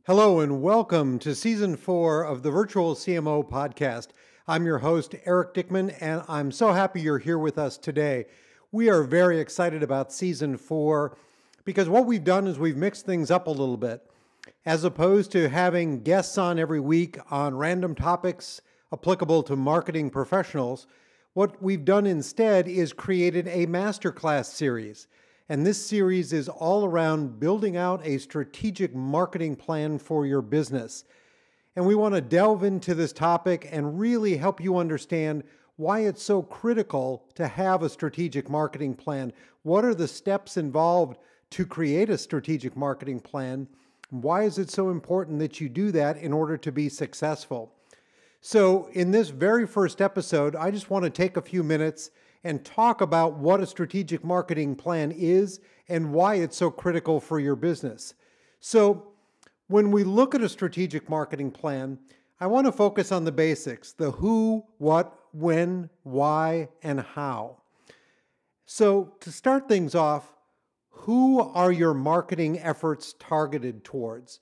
Hello and welcome to Season 4 of the Virtual CMO podcast. I'm your host, Eric Dickmann, and I'm so happy you're here with us today. We are very excited about Season 4 because what we've done is we've mixed things up a little bit. As opposed to having guests on every week on random topics applicable to marketing professionals, what we've done instead is created a Masterclass Series. And this series is all around building out a strategic marketing plan for your business. And we want to delve into this topic and really help you understand why it's so critical to have a strategic marketing plan. What are the steps involved to create a strategic marketing plan? Why is it so important that you do that in order to be successful? So in this very first episode, I just want to take a few minutes and talk about what a strategic marketing plan is and why it's so critical for your business. So when we look at a strategic marketing plan, I want to focus on the basics, the who, what, when, why, and how. So to start things off, who are your marketing efforts targeted towards?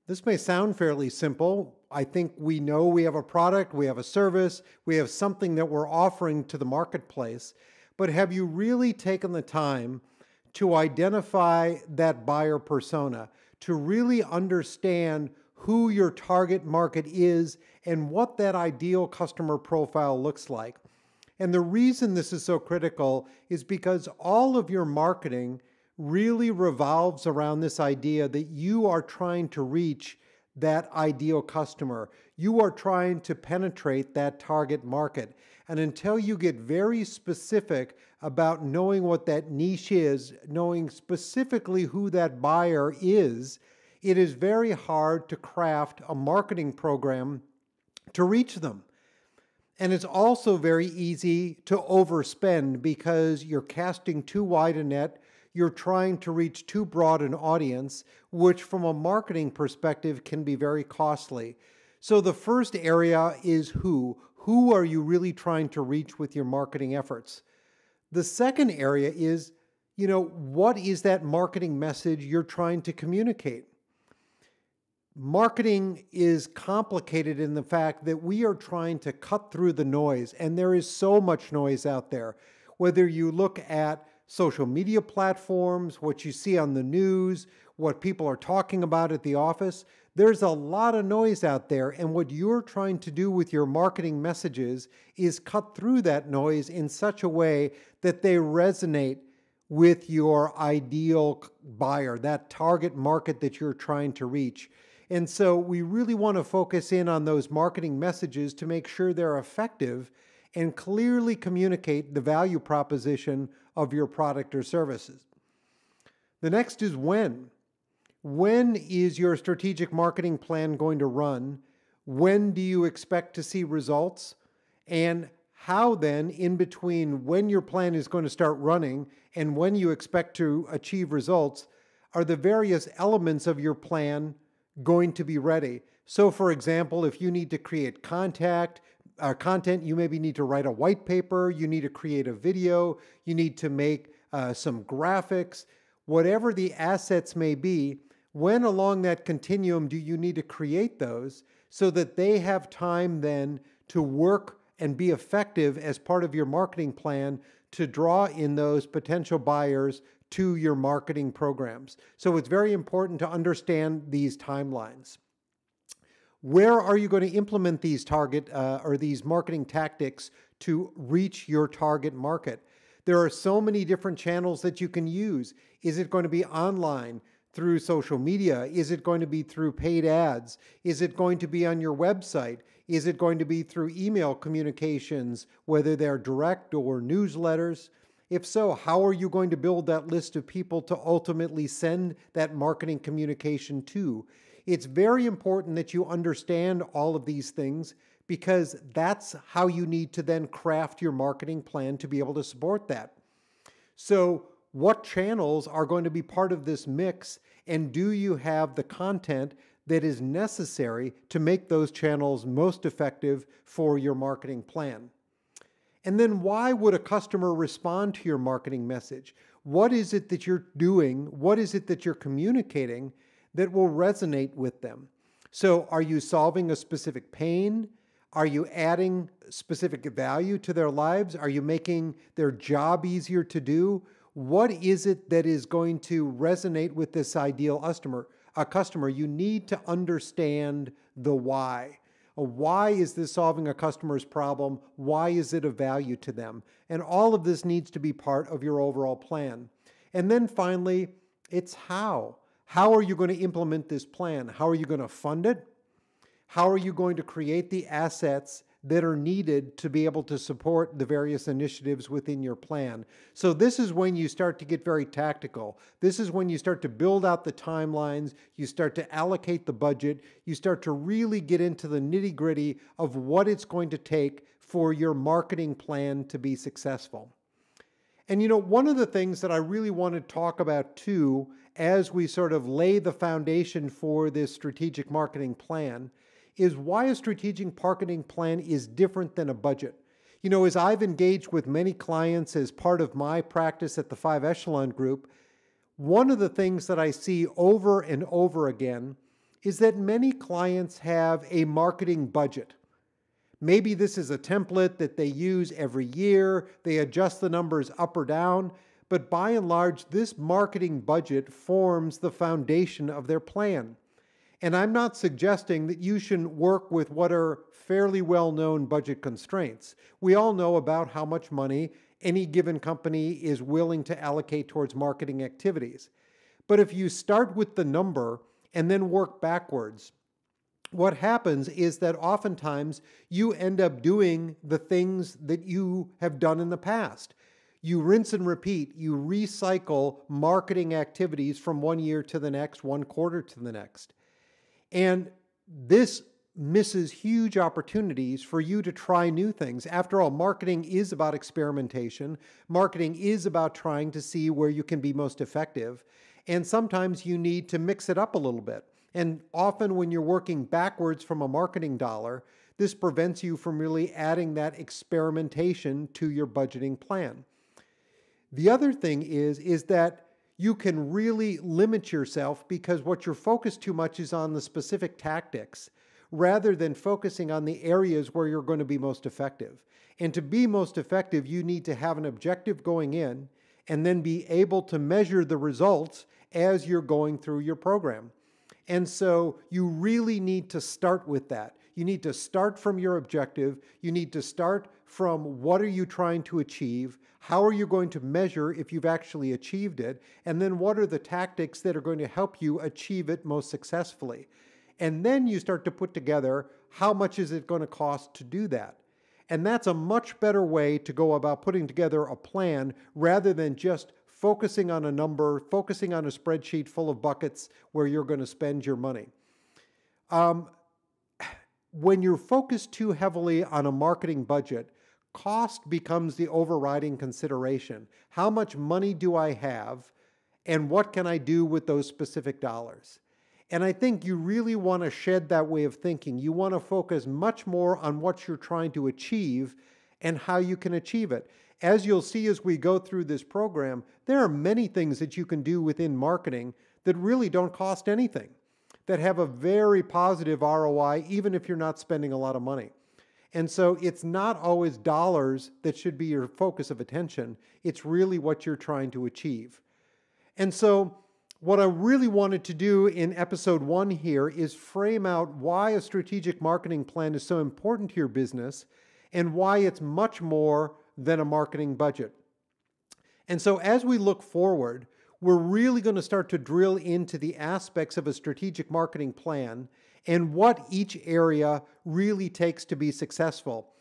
This may sound fairly simple. I think we know we have a product, we have a service, we have something that we're offering to the marketplace, but have you really taken the time to identify that buyer persona, to really understand who your target market is and what that ideal customer profile looks like? And the reason this is so critical is because all of your marketing really revolves around this idea that you are trying to reach that ideal customer. You are trying to penetrate that target market. And until you get very specific about knowing what that niche is, knowing specifically who that buyer is, it is very hard to craft a marketing program to reach them. And it's also very easy to overspend because you're casting too wide a net. You're trying to reach too broad an audience, which from a marketing perspective can be very costly. So the first area is who. Who are you really trying to reach with your marketing efforts? The second area is, what is that marketing message you're trying to communicate? Marketing is complicated in the fact that we are trying to cut through the noise, and there is so much noise out there. Whether you look at social media platforms, what you see on the news, what people are talking about at the office, there's a lot of noise out there. And what you're trying to do with your marketing messages is cut through that noise in such a way that they resonate with your ideal buyer, that target market that you're trying to reach. And so we really want to focus in on those marketing messages to make sure they're effective and clearly communicate the value proposition of your product or services. The next is when. When is your strategic marketing plan going to run? When do you expect to see results? And how then, in between when your plan is going to start running and when you expect to achieve results, are the various elements of your plan going to be ready? So for example, if you need to create content, you maybe need to write a white paper, you need to create a video, you need to make some graphics, whatever the assets may be, when along that continuum do you need to create those so that they have time then to work and be effective as part of your marketing plan to draw in those potential buyers to your marketing programs. So it's very important to understand these timelines. Where are you going to implement these these marketing tactics to reach your target market? There are so many different channels that you can use. Is it going to be online through social media? Is it going to be through paid ads? Is it going to be on your website? Is it going to be through email communications, whether they're direct or newsletters? If so, how are you going to build that list of people to ultimately send that marketing communication to? It's very important that you understand all of these things because that's how you need to then craft your marketing plan to be able to support that. So what channels are going to be part of this mix, and do you have the content that is necessary to make those channels most effective for your marketing plan? And then why would a customer respond to your marketing message? What is it that you're doing? What is it that you're communicating that will resonate with them? So are you solving a specific pain? Are you adding specific value to their lives? Are you making their job easier to do? What is it that is going to resonate with this ideal customer? You need to understand the why. Why is this solving a customer's problem? Why is it of value to them? And all of this needs to be part of your overall plan. And then finally, it's how. How are you going to implement this plan? How are you going to fund it? How are you going to create the assets that are needed to be able to support the various initiatives within your plan? So this is when you start to get very tactical. This is when you start to build out the timelines, you start to allocate the budget, you start to really get into the nitty-gritty of what it's going to take for your marketing plan to be successful. And one of the things that I really want to talk about too, as we sort of lay the foundation for this strategic marketing plan, is why a strategic marketing plan is different than a budget. As I've engaged with many clients as part of my practice at the Five Echelon Group, one of the things that I see over and over again is that many clients have a marketing budget. Maybe this is a template that they use every year, they adjust the numbers up or down, but by and large, this marketing budget forms the foundation of their plan. And I'm not suggesting that you shouldn't work with what are fairly well-known budget constraints. We all know about how much money any given company is willing to allocate towards marketing activities. But if you start with the number and then work backwards, what happens is that oftentimes you end up doing the things that you have done in the past. You rinse and repeat, you recycle marketing activities from one year to the next, one quarter to the next. And this misses huge opportunities for you to try new things. After all, marketing is about experimentation. Marketing is about trying to see where you can be most effective. And sometimes you need to mix it up a little bit. And often when you're working backwards from a marketing dollar, this prevents you from really adding that experimentation to your budgeting plan. The other thing is that you can really limit yourself because what you're focused too much is on the specific tactics rather than focusing on the areas where you're going to be most effective. And to be most effective, you need to have an objective going in and then be able to measure the results as you're going through your program. And so you really need to start with that. You need to start from your objective. You need to start from what are you trying to achieve? How are you going to measure if you've actually achieved it? And then what are the tactics that are going to help you achieve it most successfully? And then you start to put together how much is it going to cost to do that? And that's a much better way to go about putting together a plan rather than just focusing on a number, focusing on a spreadsheet full of buckets where you're going to spend your money. When you're focused too heavily on a marketing budget, cost becomes the overriding consideration. How much money do I have, and what can I do with those specific dollars? And I think you really want to shed that way of thinking. You want to focus much more on what you're trying to achieve and how you can achieve it. As you'll see as we go through this program, there are many things that you can do within marketing that really don't cost anything, that have a very positive ROI, even if you're not spending a lot of money. And so it's not always dollars that should be your focus of attention. It's really what you're trying to achieve. And so what I really wanted to do in episode 1 here is frame out why a strategic marketing plan is so important to your business and why it's much more than a marketing budget. And so as we look forward, we're really going to start to drill into the aspects of a strategic marketing plan and what each area really takes to be successful.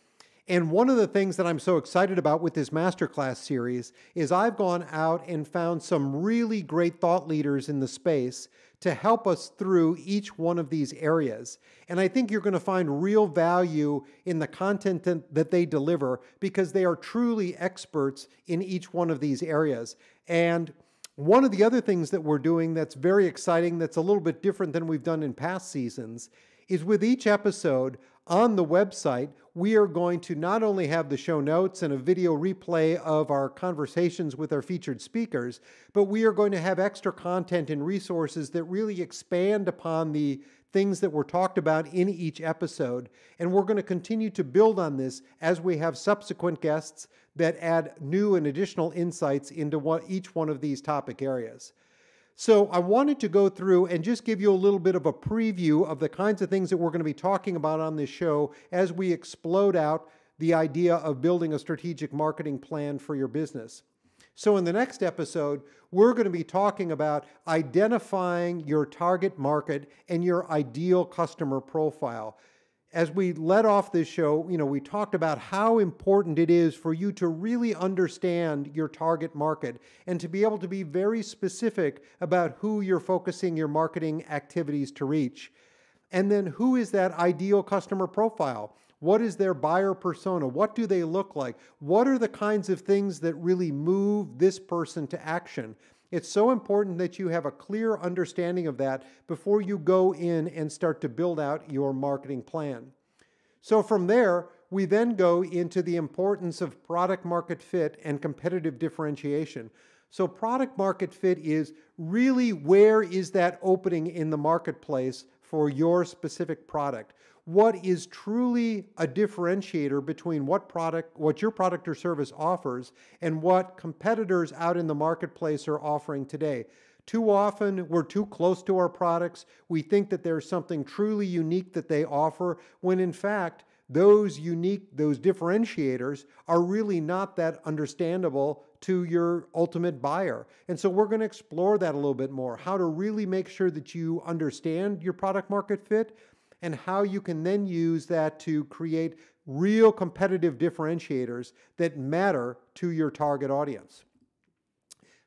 And one of the things that I'm so excited about with this Masterclass series is I've gone out and found some really great thought leaders in the space to help us through each one of these areas. And I think you're going to find real value in the content that they deliver because they are truly experts in each one of these areas. And one of the other things that we're doing that's very exciting, that's a little bit different than we've done in past seasons, is with each episode on the website, we are going to not only have the show notes and a video replay of our conversations with our featured speakers, but we are going to have extra content and resources that really expand upon the things that were talked about in each episode. And we're going to continue to build on this as we have subsequent guests that add new and additional insights into each one of these topic areas. So I wanted to go through and just give you a little bit of a preview of the kinds of things that we're going to be talking about on this show as we explode out the idea of building a strategic marketing plan for your business. So in the next episode, we're going to be talking about identifying your target market and your ideal customer profile. As we led off this show, we talked about how important it is for you to really understand your target market and to be able to be very specific about who you're focusing your marketing activities to reach. And then who is that ideal customer profile? What is their buyer persona? What do they look like? What are the kinds of things that really move this person to action? It's so important that you have a clear understanding of that before you go in and start to build out your marketing plan. So from there, we then go into the importance of product market fit and competitive differentiation. So product market fit is really where is that opening in the marketplace for your specific product? What is truly a differentiator between what your product or service offers and what competitors out in the marketplace are offering today? Too often, we're too close to our products. We think that there's something truly unique that they offer, when in fact, those differentiators are really not that understandable to your ultimate buyer. And so we're going to explore that a little bit more, how to really make sure that you understand your product market fit and how you can then use that to create real competitive differentiators that matter to your target audience.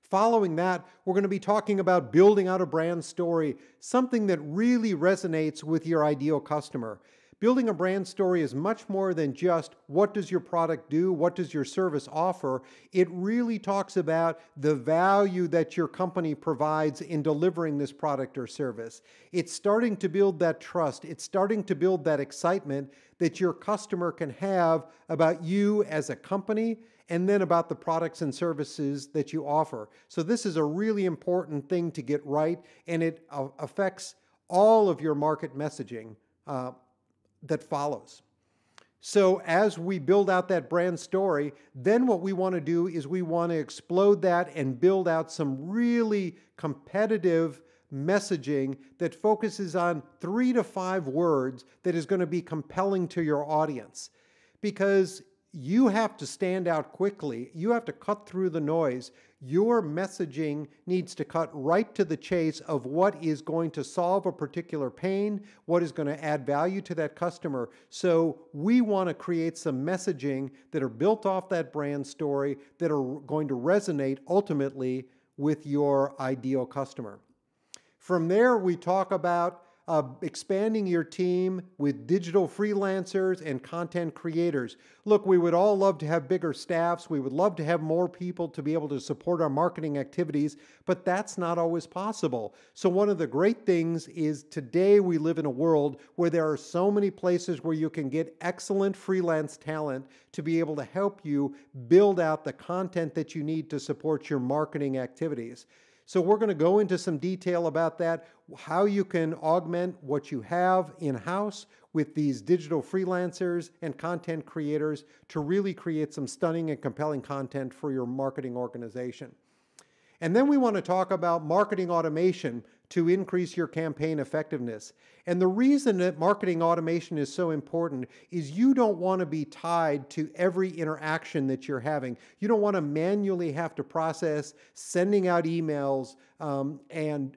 Following that, we're going to be talking about building out a brand story, something that really resonates with your ideal customer. Building a brand story is much more than just what does your product do, what does your service offer. It really talks about the value that your company provides in delivering this product or service. It's starting to build that trust. It's starting to build that excitement that your customer can have about you as a company and then about the products and services that you offer. So this is a really important thing to get right, and it affects all of your market messaging that follows. So as we build out that brand story, then what we want to do is we want to explode that and build out some really competitive messaging that focuses on 3 to 5 words that is going to be compelling to your audience. Because you have to stand out quickly. You have to cut through the noise. Your messaging needs to cut right to the chase of what is going to solve a particular pain, what is going to add value to that customer. So we want to create some messaging that are built off that brand story that are going to resonate ultimately with your ideal customer. From there, we talk about expanding your team with digital freelancers and content creators. Look, we would all love to have bigger staffs. We would love to have more people to be able to support our marketing activities, but that's not always possible. So one of the great things is today we live in a world where there are so many places where you can get excellent freelance talent to be able to help you build out the content that you need to support your marketing activities. So we're going to go into some detail about that, how you can augment what you have in-house with these digital freelancers and content creators to really create some stunning and compelling content for your marketing organization. And then we want to talk about marketing automation to increase your campaign effectiveness. And the reason that marketing automation is so important is you don't want to be tied to every interaction that you're having. You don't want to manually have to process sending out emails and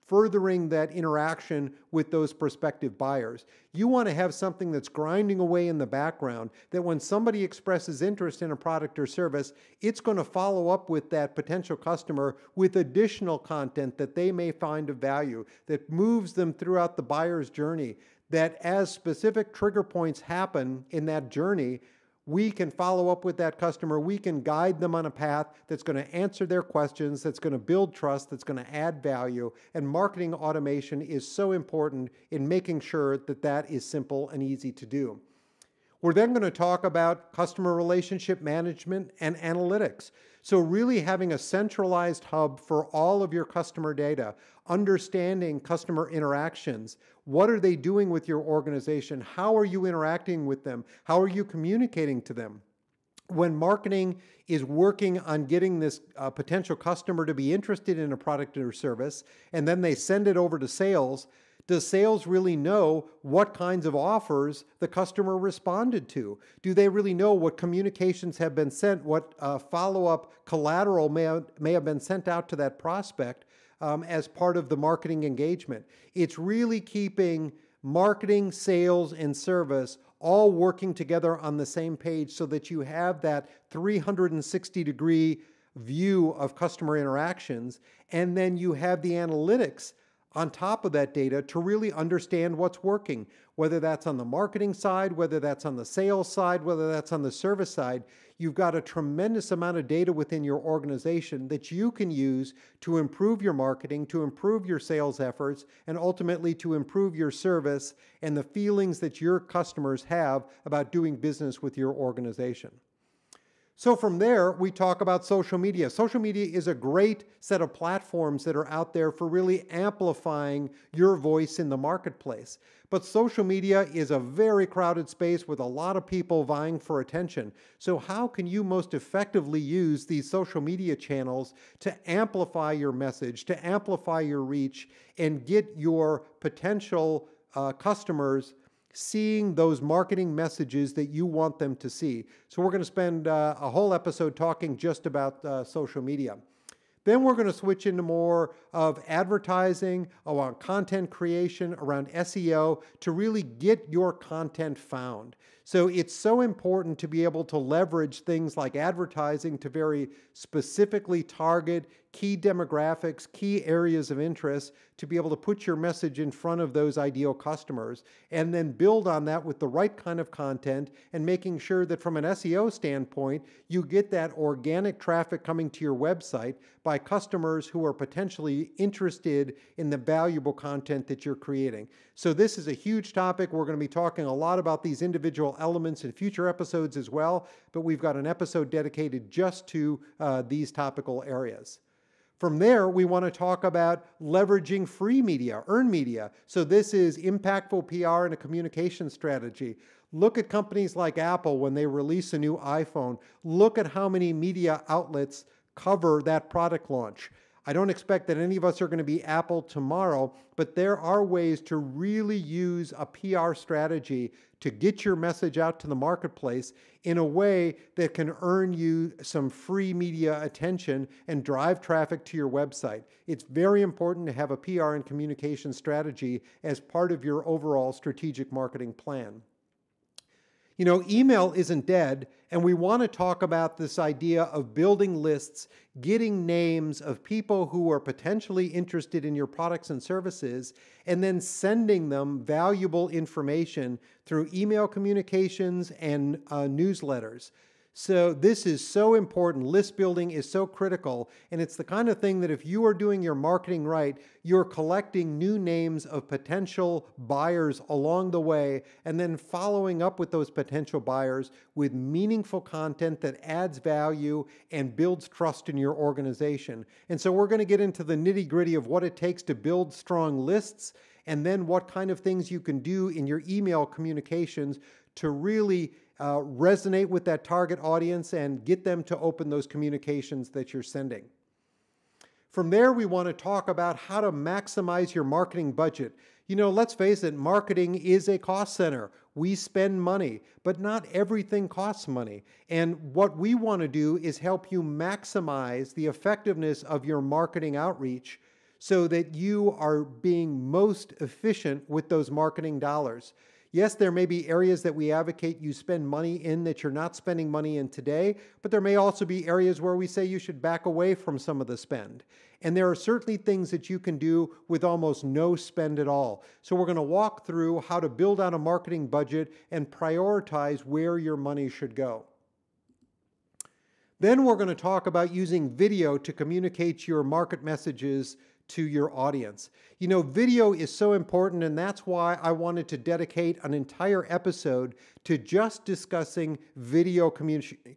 furthering that interaction with those prospective buyers. You want to have something that's grinding away in the background, that when somebody expresses interest in a product or service, it's going to follow up with that potential customer with additional content that they may find of value, that moves them throughout the buyer's journey, that as specific trigger points happen in that journey, we can follow up with that customer. We can guide them on a path that's going to answer their questions, that's going to build trust, that's going to add value. And marketing automation is so important in making sure that that is simple and easy to do. We're then going to talk about customer relationship management and analytics. So really having a centralized hub for all of your customer data, understanding customer interactions. What are they doing with your organization? How are you interacting with them? How are you communicating to them? When marketing is working on getting this potential customer to be interested in a product or service, and then they send it over to sales, does sales really know what kinds of offers the customer responded to? Do they really know what communications have been sent, what follow-up collateral may have been sent out to that prospect as part of the marketing engagement? It's really keeping marketing, sales, and service all working together on the same page so that you have that 360-degree view of customer interactions, and then you have the analytics on top of that data to really understand what's working, whether that's on the marketing side, whether that's on the sales side, whether that's on the service side. You've got a tremendous amount of data within your organization that you can use to improve your marketing, to improve your sales efforts, and ultimately to improve your service and the feelings that your customers have about doing business with your organization. So from there, we talk about social media. Social media is a great set of platforms that are out there for really amplifying your voice in the marketplace. But social media is a very crowded space with a lot of people vying for attention. So how can you most effectively use these social media channels to amplify your message, to amplify your reach, and get your potential customers seeing those marketing messages that you want them to see? So we're going to spend a whole episode talking just about social media. Then we're going to switch into more of advertising, around content creation, around SEO, to really get your content found. So it's so important to be able to leverage things like advertising to very specifically target key demographics, key areas of interest, to be able to put your message in front of those ideal customers, and then build on that with the right kind of content, and making sure that from an SEO standpoint, you get that organic traffic coming to your website by customers who are potentially interested in the valuable content that you're creating. So this is a huge topic. We're going to be talking a lot about these individual elements in future episodes as well, but we've got an episode dedicated just to these topical areas. From there, we want to talk about leveraging free media, earned media. So this is impactful PR and a communication strategy. Look at companies like Apple when they release a new iPhone. Look at how many media outlets cover that product launch. I don't expect that any of us are going to be Apple tomorrow, but there are ways to really use a PR strategy to get your message out to the marketplace in a way that can earn you some free media attention and drive traffic to your website. It's very important to have a PR and communication strategy as part of your overall strategic marketing plan. You know, email isn't dead, and we want to talk about this idea of building lists, getting names of people who are potentially interested in your products and services, and then sending them valuable information through email communications and newsletters. So this is so important. List building is so critical, and it's the kind of thing that if you are doing your marketing right, you're collecting new names of potential buyers along the way, and then following up with those potential buyers with meaningful content that adds value and builds trust in your organization. And so we're going to get into the nitty-gritty of what it takes to build strong lists, and then what kind of things you can do in your email communications to really resonate with that target audience and get them to open those communications that you're sending. From there, we want to talk about how to maximize your marketing budget. You know, let's face it, marketing is a cost center. We spend money, but not everything costs money. And what we want to do is help you maximize the effectiveness of your marketing outreach so that you are being most efficient with those marketing dollars. Yes, there may be areas that we advocate you spend money in that you're not spending money in today, but there may also be areas where we say you should back away from some of the spend. And there are certainly things that you can do with almost no spend at all. So we're going to walk through how to build out a marketing budget and prioritize where your money should go. Then we're going to talk about using video to communicate your market messages to your audience. You know, video is so important, and that's why I wanted to dedicate an entire episode to just discussing video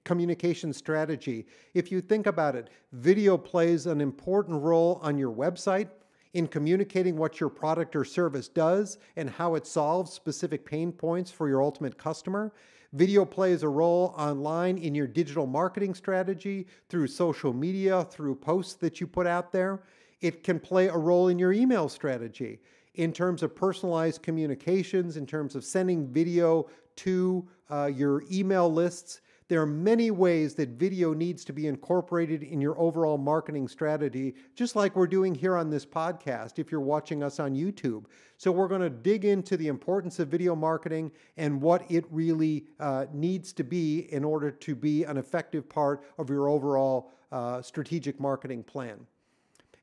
communication strategy. If you think about it, video plays an important role on your website in communicating what your product or service does and how it solves specific pain points for your ultimate customer. Video plays a role online in your digital marketing strategy, through social media, through posts that you put out there. It can play a role in your email strategy in terms of personalized communications, in terms of sending video to your email lists. There are many ways that video needs to be incorporated in your overall marketing strategy, just like we're doing here on this podcast if you're watching us on YouTube. So we're going to dig into the importance of video marketing and what it really needs to be in order to be an effective part of your overall strategic marketing plan.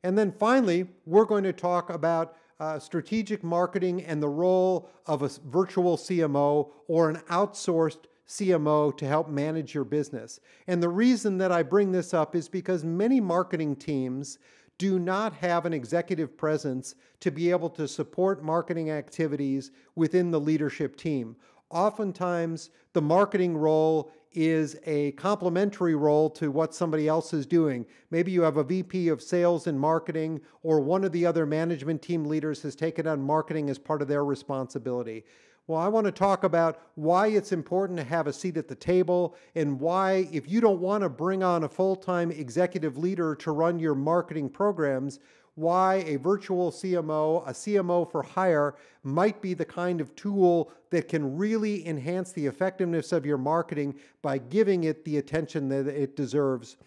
And then finally, we're going to talk about strategic marketing and the role of a virtual CMO or an outsourced CMO to help manage your business. And the reason that I bring this up is because many marketing teams do not have an executive presence to be able to support marketing activities within the leadership team. Oftentimes, the marketing role is a complementary role to what somebody else is doing. Maybe you have a VP of sales and marketing, or one of the other management team leaders has taken on marketing as part of their responsibility. Well, I want to talk about why it's important to have a seat at the table, and why, if you don't want to bring on a full-time executive leader to run your marketing programs, why a virtual CMO, a CMO for hire, might be the kind of tool that can really enhance the effectiveness of your marketing by giving it the attention that it deserves.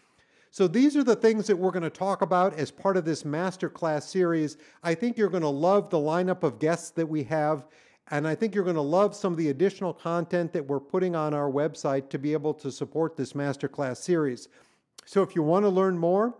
So these are the things that we're going to talk about as part of this Masterclass series. I think you're going to love the lineup of guests that we have, and I think you're going to love some of the additional content that we're putting on our website to be able to support this Masterclass series. So if you want to learn more,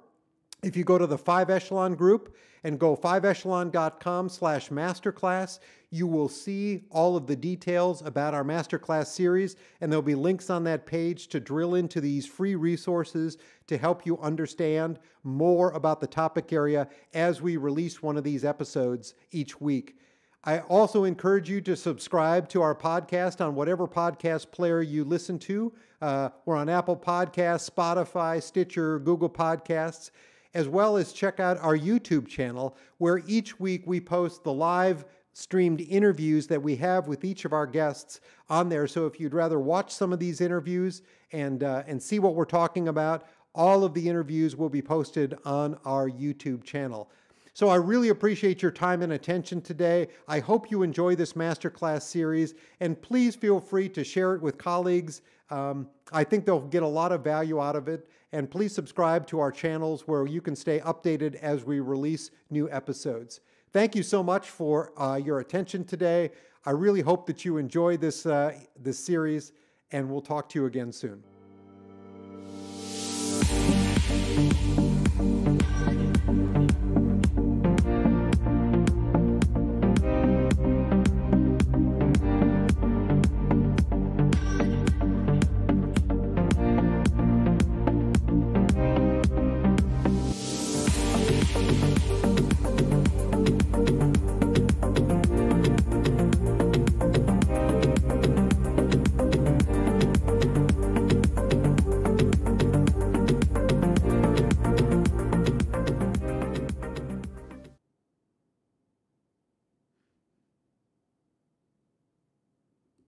if you go to the Five Echelon Group and go fiveechelon.com/masterclass, you will see all of the details about our Masterclass series, and there'll be links on that page to drill into these free resources to help you understand more about the topic area as we release one of these episodes each week. I also encourage you to subscribe to our podcast on whatever podcast player you listen to. We're on Apple Podcasts, Spotify, Stitcher, Google Podcasts, as well as check out our YouTube channel, where each week we post the live streamed interviews that we have with each of our guests on there. So if you'd rather watch some of these interviews and see what we're talking about, all of the interviews will be posted on our YouTube channel. So I really appreciate your time and attention today. I hope you enjoy this Masterclass series, and please feel free to share it with colleagues. I think they'll get a lot of value out of it. And please subscribe to our channels where you can stay updated as we release new episodes. Thank you so much for your attention today. I really hope that you enjoy this series, and we'll talk to you again soon.